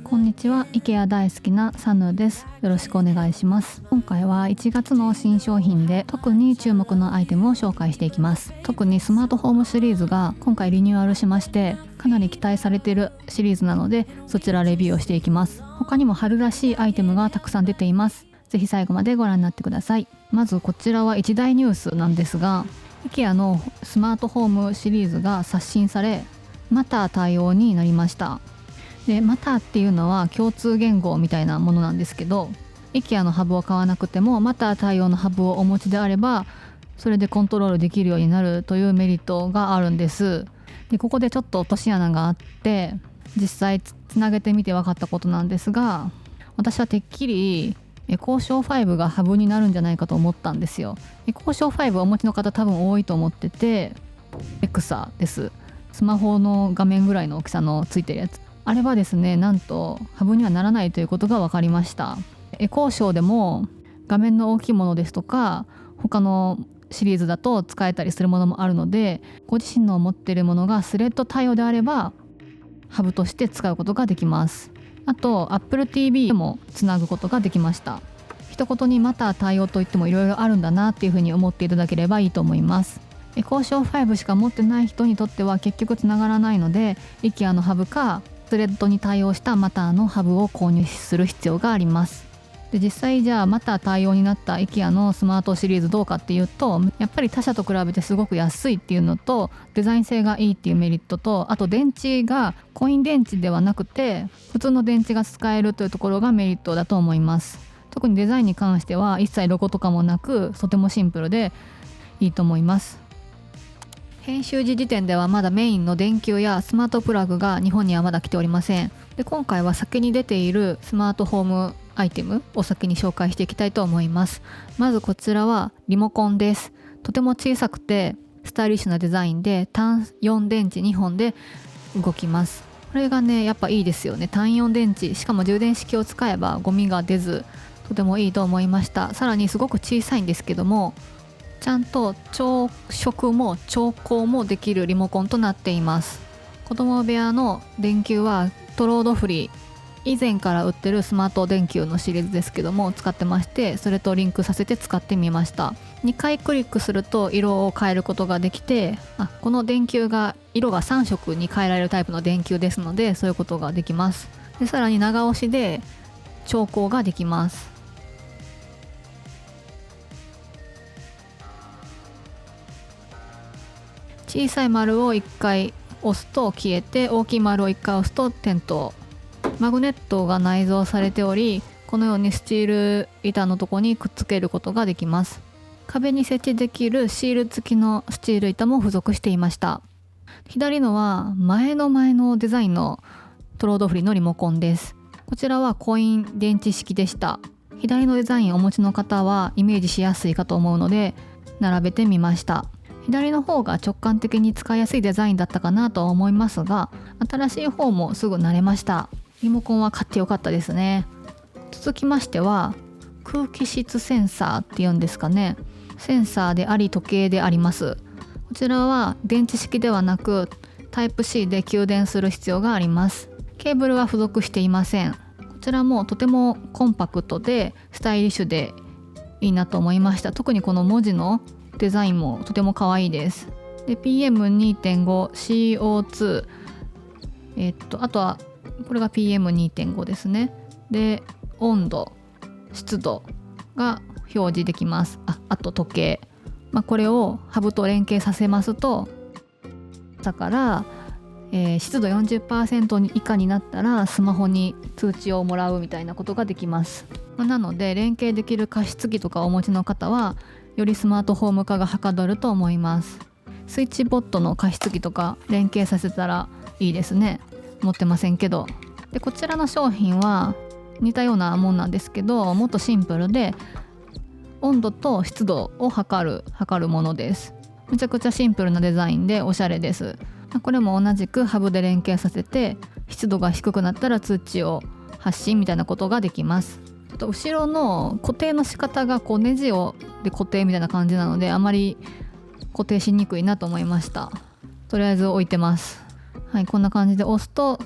こんにちは、IKEA 大好きなサヌです。よろしくお願いします。今回は1月の新商品で特に注目のアイテムを紹介していきます。特にスマートホームシリーズが今回リニューアルしまして、かなり期待されているシリーズなので、そちらレビューをしていきます。他にも春らしいアイテムがたくさん出ています。ぜひ最後までご覧になってください。まずこちらは一大ニュースなんですが、IKEA のスマートホームシリーズが刷新され、マター対応になりました。でマターっていうのは共通言語みたいなものなんですけど、 IKEA のハブを買わなくてもマター対応のハブをお持ちであれば、それでコントロールできるようになるというメリットがあるんです。でここでちょっと落とし穴があって、実際つなげてみて分かったことなんですが、私はてっきりエコーショー5がハブになるんじゃないかと思ったんですよ。エコーショー5をお持ちの方多分多いと思ってて、エクサです。スマホの画面ぐらいの大きさのついてるやつ、あれはですね、なんとハブにはならないということが分かりました。エコーショーでも画面の大きいものですとか、他のシリーズだと使えたりするものもあるので、ご自身の持っているものがスレッド対応であればハブとして使うことができます。あと Apple TV でもつなぐことができました。一言にマター対応といってもいろいろあるんだなっていうふうに思っていただければいいと思います。エコーショー5しか持ってない人にとっては結局つながらないので、 IKEA のハブかスレッドに対応したマターのハブを購入する必要があります。で実際じゃあマター対応になった IKEA のスマートシリーズどうかっていうと、やっぱり他社と比べてすごく安いっていうのと、デザイン性がいいっていうメリットと、あと電池がコイン電池ではなくて普通の電池が使えるというところがメリットだと思います。特にデザインに関しては一切ロゴとかもなく、とてもシンプルでいいと思います。編集時点ではまだメインの電球やスマートプラグが日本にはまだ来ておりません。で今回は先に出ているスマートホームアイテムを先に紹介していきたいと思います。まずこちらはリモコンです。とても小さくてスタイリッシュなデザインで、単4電池2本で動きます。これがねやっぱいいですよね。単4電池、しかも充電式を使えばゴミが出ず、とてもいいと思いました。さらにすごく小さいんですけども、ちゃんと朝食も調光もできるリモコンとなっています。子供部屋の電球はトロードフリー、以前から売ってるスマート電球のシリーズですけども使ってまして、それとリンクさせて使ってみました。2回クリックすると色を変えることができて、この電球が色が3色に変えられるタイプの電球ですので、そういうことができます。でさらに長押しで調光ができます。小さい丸を1回押すと消えて、大きい丸を1回押すと点灯。マグネットが内蔵されており、このようにスチール板のとこにくっつけることができます。壁に設置できるシール付きのスチール板も付属していました。左のは前のデザインのトロードフリーのリモコンです。こちらはコイン電池式でした。左のデザインをお持ちの方はイメージしやすいかと思うので並べてみました。左の方が直感的に使いやすいデザインだったかなと思いますが、新しい方もすぐ慣れました。リモコンは買ってよかったですね。続きましては空気質センサーっていうんですかね。センサーであり時計であります。こちらは電池式ではなくタイプ C で給電する必要があります。ケーブルは付属していません。こちらもとてもコンパクトでスタイリッシュでいいなと思いました。特にこの文字のデザインもとても可愛いです。で PM2.5CO2、あとはこれが PM2.5 ですね。で温度湿度が表示できます。あと時計、これをハブと連携させますと、だから、湿度 40% 以下になったらスマホに通知をもらうみたいなことができます。なので連携できる加湿器とかお持ちの方はよりスマートホーム化がはかどると思います。スイッチボットの加湿器とか連携させたらいいですね。持ってませんけど。でこちらの商品は似たようなもんなんですけど、もっとシンプルで温度と湿度を測るものです。めちゃくちゃシンプルなデザインでおしゃれです。これも同じくハブで連携させて、湿度が低くなったら通知を発信みたいなことができます。ちょっと後ろの固定の仕方がネジで固定みたいな感じなので、あまり固定しにくいなと思いました。とりあえず置いてます。はい、こんな感じで押すと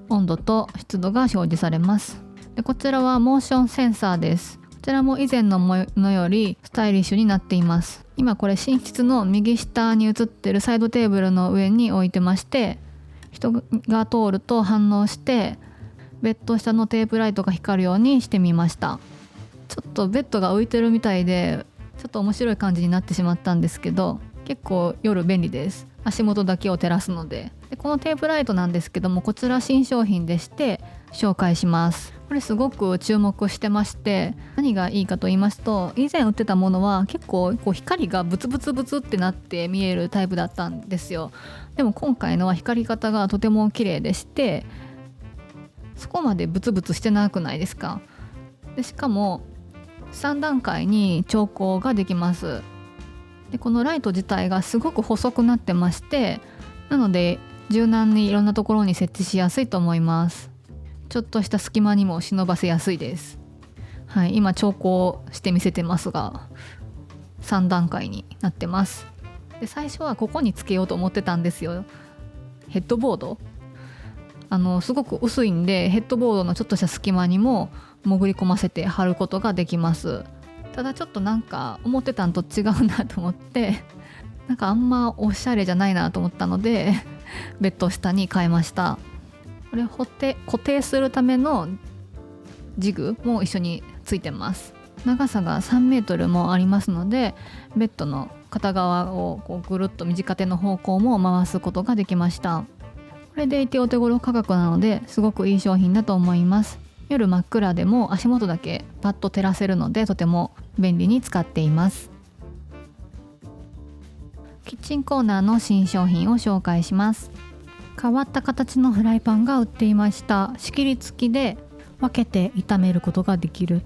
温度と湿度が表示されます。でこちらはモーションセンサーです。こちらも以前のものよりスタイリッシュになっています。今これ寝室の右下に映ってるサイドテーブルの上に置いてまして、人が通ると反応してベッド下のテープライトが光るようにしてみました。ちょっとベッドが浮いてるみたいでちょっと面白い感じになってしまったんですけど、結構夜便利です。足元だけを照らすので。このテープライトなんですけども、こちら新商品でして紹介します。これすごく注目してまして、何がいいかと言いますと、以前売ってたものは結構光がブツブツブツってなって見えるタイプだったんですよ。でも今回のは光り方がとても綺麗でして、そこまでブツブツしてなくないですか。でしかも3段階に調光ができます。でこのライト自体がすごく細くなってまして、なので柔軟にいろんなところに設置しやすいと思います。ちょっとした隙間にも忍ばせやすいです。はい、今調光して見せてますが3段階になってます。で最初はここにつけようと思ってたんですよ。ヘッドボードすごく薄いんで、ヘッドボードのちょっとした隙間にも潜り込ませて貼ることができます。ただちょっとなんか思ってたんと違うなと思って、なんかあんまおしゃれじゃないなと思ったのでベッド下に変えました。これ固定するためのジグも一緒についてます。長さが3メートルもありますので、ベッドの片側をぐるっと短手の方向も回すことができました。これでいてお手頃価格なのですごくいい商品だと思います。夜真っ暗でも足元だけパッと照らせるのでとても便利に使っています。キッチンコーナーの新商品を紹介します。変わった形のフライパンが売っていました。仕切り付きで分けて炒めることができる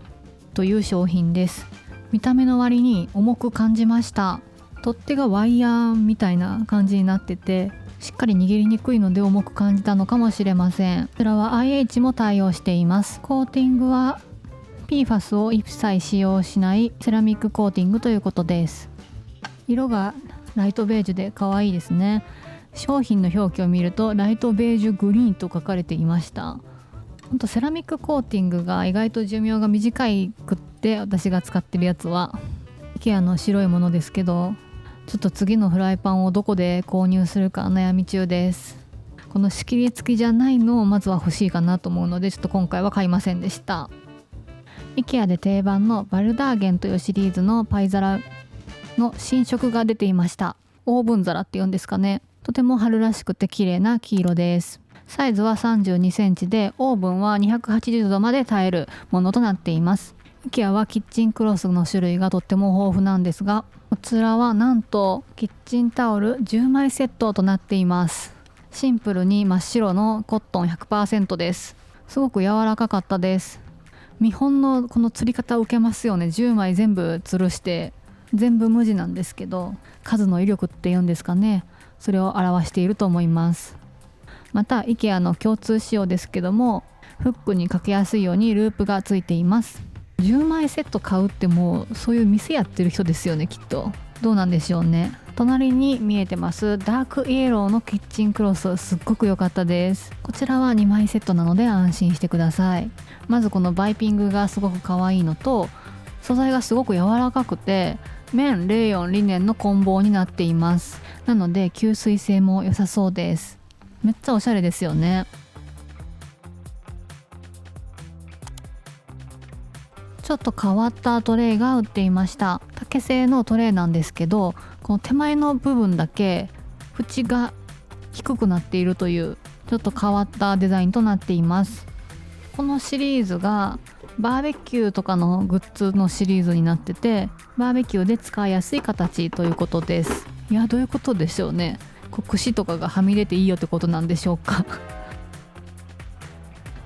という商品です。見た目の割に重く感じました。取っ手がワイヤーみたいな感じになってて、しっかり握りにくいので重く感じたのかもしれません。こちらは IH も対応しています。コーティングは PFAS を一切使用しないセラミックコーティングということです。色がライトベージュで可愛いですね。商品の表記を見るとライトベージュグリーンと書かれていました。本当セラミックコーティングが意外と寿命が短くって、私が使ってるやつは IKEA の白いものですけど、ちょっと次のフライパンをどこで購入するか悩み中です。この仕切り付きじゃないのをまずは欲しいかなと思うので、ちょっと今回は買いませんでした。 IKEA で定番のバルダーゲンというシリーズのパイ皿の新色が出ていました。オーブン皿っていうんですかね。とても春らしくて綺麗な黄色です。サイズは32センチで、オーブンは280度まで耐えるものとなっています。IKEA はキッチンクロスの種類がとっても豊富なんですが、こちらはなんとキッチンタオル10枚セットとなっています。シンプルに真っ白のコットン 100% です。すごく柔らかかったです。見本のこの吊り方を受けますよね。10枚全部吊るして全部無地なんですけど、数の威力っていうんですかね、それを表していると思います。また IKEA の共通仕様ですけども、フックにかけやすいようにループがついています。10枚セット買うってもうそういう店やってる人ですよね、きっと。どうなんでしょうね。隣に見えてますダークイエローのキッチンクロス、すっごく良かったです。こちらは2枚セットなので安心してください。まずこのバイピングがすごく可愛いのと、素材がすごく柔らかくて綿、レーヨン、リネンの混紡になっています。なので吸水性も良さそうです。めっちゃおしゃれですよね。ちょっと変わったトレイが売っていました。竹製のトレイなんですけど、この手前の部分だけ縁が低くなっているというちょっと変わったデザインとなっています。このシリーズがバーベキューとかのグッズのシリーズになってて、バーベキューで使いやすい形ということです。いや、どういうことでしょうね。串とかがはみ出ていいよってことなんでしょうか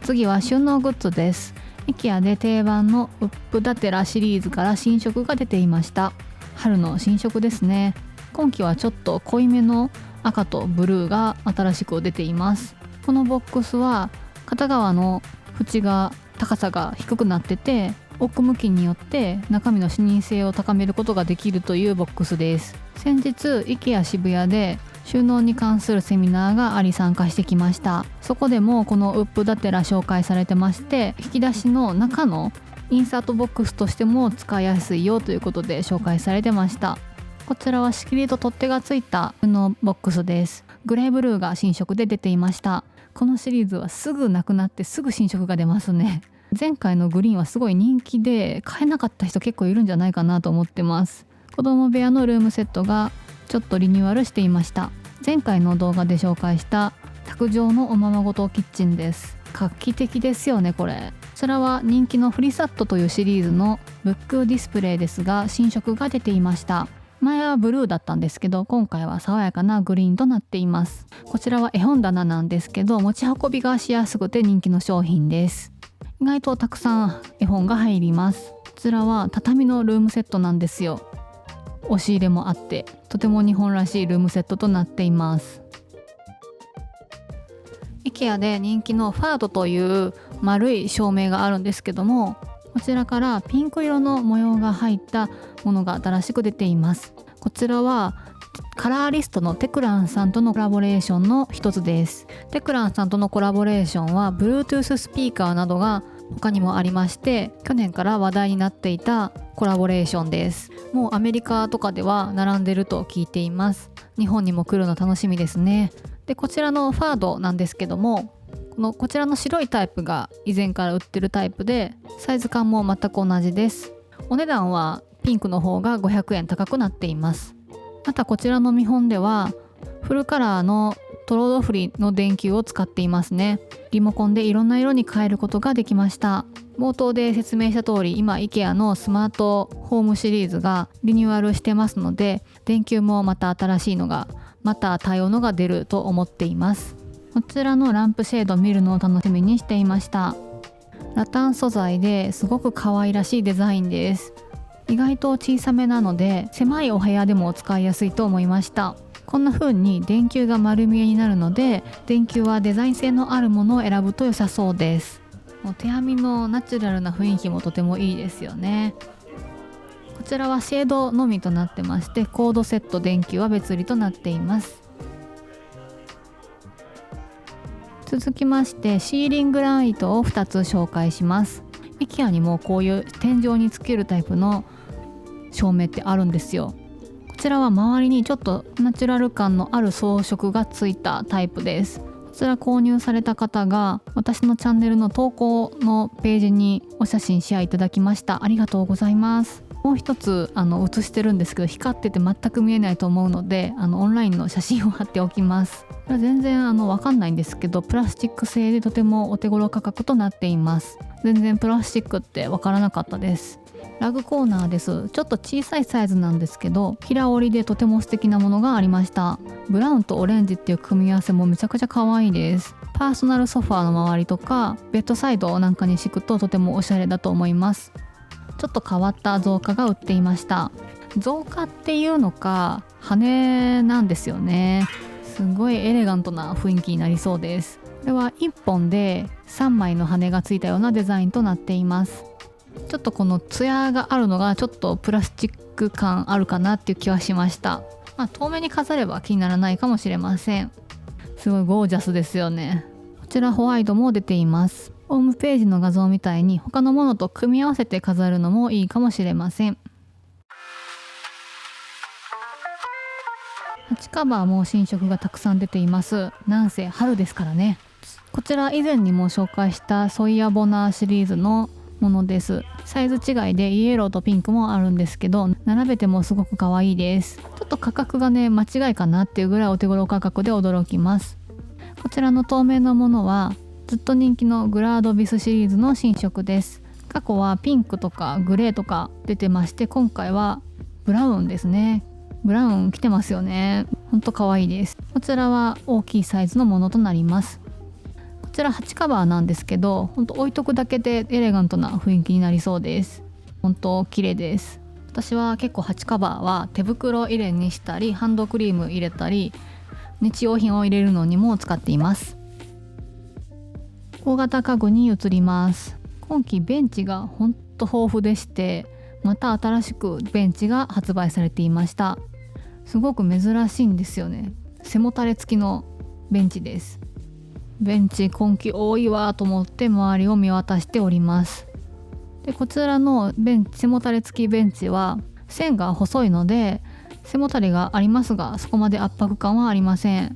次は収納グッズです。IKEA で定番のウップダテラシリーズから新色が出ていました。春の新色ですね。今季はちょっと濃いめの赤とブルーが新しく出ています。このボックスは片側の縁が高さが低くなってて、奥向きによって中身の視認性を高めることができるというボックスです。先日 IKEA 渋谷で収納に関するセミナーがあり参加してきました。そこでもこのウップダテラ紹介されてまして、引き出しの中のインサートボックスとしても使いやすいよということで紹介されてました。こちらは仕切りと取っ手がついた布ボックスです。グレーブルーが新色で出ていました。このシリーズはすぐなくなってすぐ新色が出ますね。前回のグリーンはすごい人気で買えなかった人結構いるんじゃないかなと思ってます。子供部屋のルームセットがちょっとリニューアルしていました。前回の動画で紹介した卓上のおままごとキッチンです。画期的ですよねこれ。こちらは人気のフリサットというシリーズのブックディスプレイですが、新色が出ていました。前はブルーだったんですけど、今回は爽やかなグリーンとなっています。こちらは絵本棚なんですけど、持ち運びがしやすくて人気の商品です。意外とたくさん絵本が入ります。こちらは畳のルームセットなんですよ。押し入れもあってとても日本らしいルームセットとなっています。IKEA で人気のファードという丸い照明があるんですけども、こちらからピンク色の模様が入ったものが新しく出ています。こちらはカラーリストのテクランさんとのコラボレーションの一つです。テクランさんとのコラボレーションは Bluetooth スピーカーなどが他にもありまして、去年から話題になっていたコラボレーションです。もうアメリカとかでは並んでると聞いています。日本にも来るの楽しみですね。でこちらのファードなんですけども、こちらの白いタイプが以前から売ってるタイプで、サイズ感も全く同じです。お値段はピンクの方が500円高くなっています。またこちらの見本ではフルカラーのトロードフリーの電球を使っていますね。リモコンでいろんな色に変えることができました。冒頭で説明した通り、今 IKEA のスマートホームシリーズがリニューアルしてますので、電球もまた新しいのが、また多様のが出ると思っています。こちらのランプシェード見るのを楽しみにしていました。ラタン素材ですごく可愛らしいデザインです。意外と小さめなので狭いお部屋でも使いやすいと思いました。こんな風に電球が丸見えになるので、電球はデザイン性のあるものを選ぶと良さそうです。もう手編みのナチュラルな雰囲気もとてもいいですよね。こちらはシェードのみとなってまして、コードセット電球は別売りとなっています。続きましてシーリングライトを2つ紹介します。 IKEA にもこういう天井につけるタイプの照明ってあるんですよ。こちらは周りにちょっとナチュラル感のある装飾がついたタイプです。こちら購入された方が私のチャンネルの投稿のページにお写真シェアいただきました。ありがとうございます。もう一つ写してるんですけど、光ってて全く見えないと思うのでオンラインの写真を貼っておきます。これは全然わかんないんですけど、プラスチック製でとてもお手頃価格となっています。全然プラスチックってわからなかったです。ラグコーナーです。ちょっと小さいサイズなんですけど、平織りでとても素敵なものがありました。ブラウンとオレンジっていう組み合わせもめちゃくちゃ可愛いです。パーソナルソファーの周りとかベッドサイドなんかに敷くととてもおしゃれだと思います。ちょっと変わった造花が売っていました。造花っていうのか羽なんですよね。すごいエレガントな雰囲気になりそうです。これは1本で3枚の羽がついたようなデザインとなっています。ちょっとこのツヤがあるのがちょっとプラスチック感あるかなっていう気はしました。遠目に飾れば気にならないかもしれません。すごいゴージャスですよね。こちらホワイトも出ています。ホームページの画像みたいに他のものと組み合わせて飾るのもいいかもしれません。鉢カバーも新色がたくさん出ています。なんせ春ですからね。こちら以前にも紹介したソイヤボナーシリーズのものです。サイズ違いでイエローとピンクもあるんですけど、並べてもすごく可愛いです。ちょっと価格がね間違いかなっていうぐらいお手頃価格で驚きます。こちらの透明なものはずっと人気のグラードビスシリーズの新色です。過去はピンクとかグレーとか出てまして、今回はブラウンですね。ブラウン来てますよね。ほんと可愛いです。こちらは大きいサイズのものとなります。こちら鉢カバーなんですけど、ほんと置いとくだけでエレガントな雰囲気になりそうです。ほんと綺麗です。私は結構鉢カバーは手袋入れにしたり、ハンドクリーム入れたり、日用品を入れるのにも使っています。大型家具に移ります。今季ベンチがほんと豊富でして、また新しくベンチが発売されていました。すごく珍しいんですよね。背もたれ付きのベンチです。ベンチ今季多いわと思って周りを見渡しております。でこちらの背もたれ付きベンチは線が細いので背もたれがありますが、そこまで圧迫感はありません。こ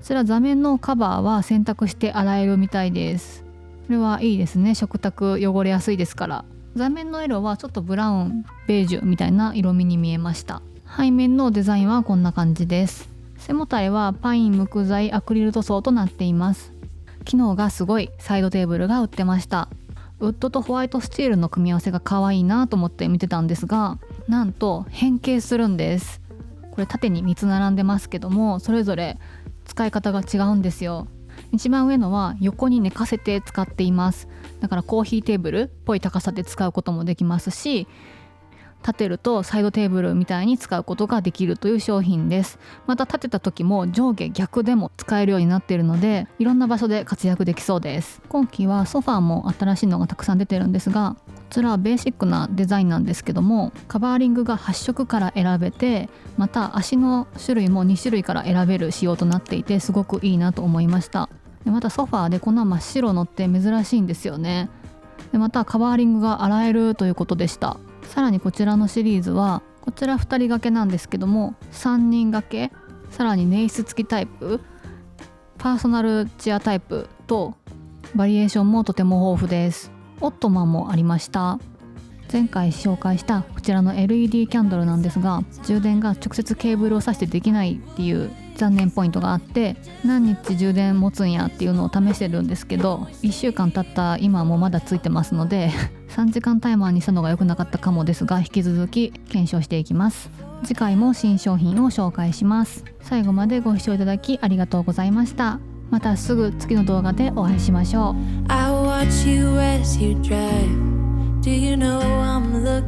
ちら座面のカバーは洗濯して洗えるみたいです。これはいいですね。食卓汚れやすいですから。座面の色はちょっとブラウンベージュみたいな色味に見えました。背面のデザインはこんな感じです。背もたれはパイン無垢材アクリル塗装となっています。機能がすごいサイドテーブルが売ってました。ウッドとホワイトスチールの組み合わせが可愛いなと思って見てたんですが、なんと変形するんです。これ縦に3つ並んでますけども、それぞれ使い方が違うんですよ。一番上のは横に寝かせて使っています。だからコーヒーテーブルっぽい高さで使うこともできますし、立てるとサイドテーブルみたいに使うことができるという商品です。また立てた時も上下逆でも使えるようになっているので、いろんな場所で活躍できそうです。今期はソファーも新しいのがたくさん出てるんですが、こちらはベーシックなデザインなんですけども、カバーリングが8色から選べて、また足の種類も2種類から選べる仕様となっていて、すごくいいなと思いました。でまたソファーでこんな真っ白のって珍しいんですよね。でまたカバーリングが洗えるということでした。さらにこちらのシリーズは、こちら2人掛けなんですけども、3人掛け、さらにネイス付きタイプ、パーソナルチェアタイプとバリエーションもとても豊富です。オットマンもありました。前回紹介したこちらの LED キャンドルなんですが、充電が直接ケーブルを挿してできないっていう残念ポイントがあって、何日充電持つんやっていうのを試してるんですけど、1週間経った今もまだついてますので3時間タイマーにしたのが良くなかったかもですが、引き続き検証していきます。次回も新商品を紹介します。最後までご視聴いただきありがとうございました。またすぐ次の動画でお会いしましょう。 I watch you as you drive. Do you know I'm looking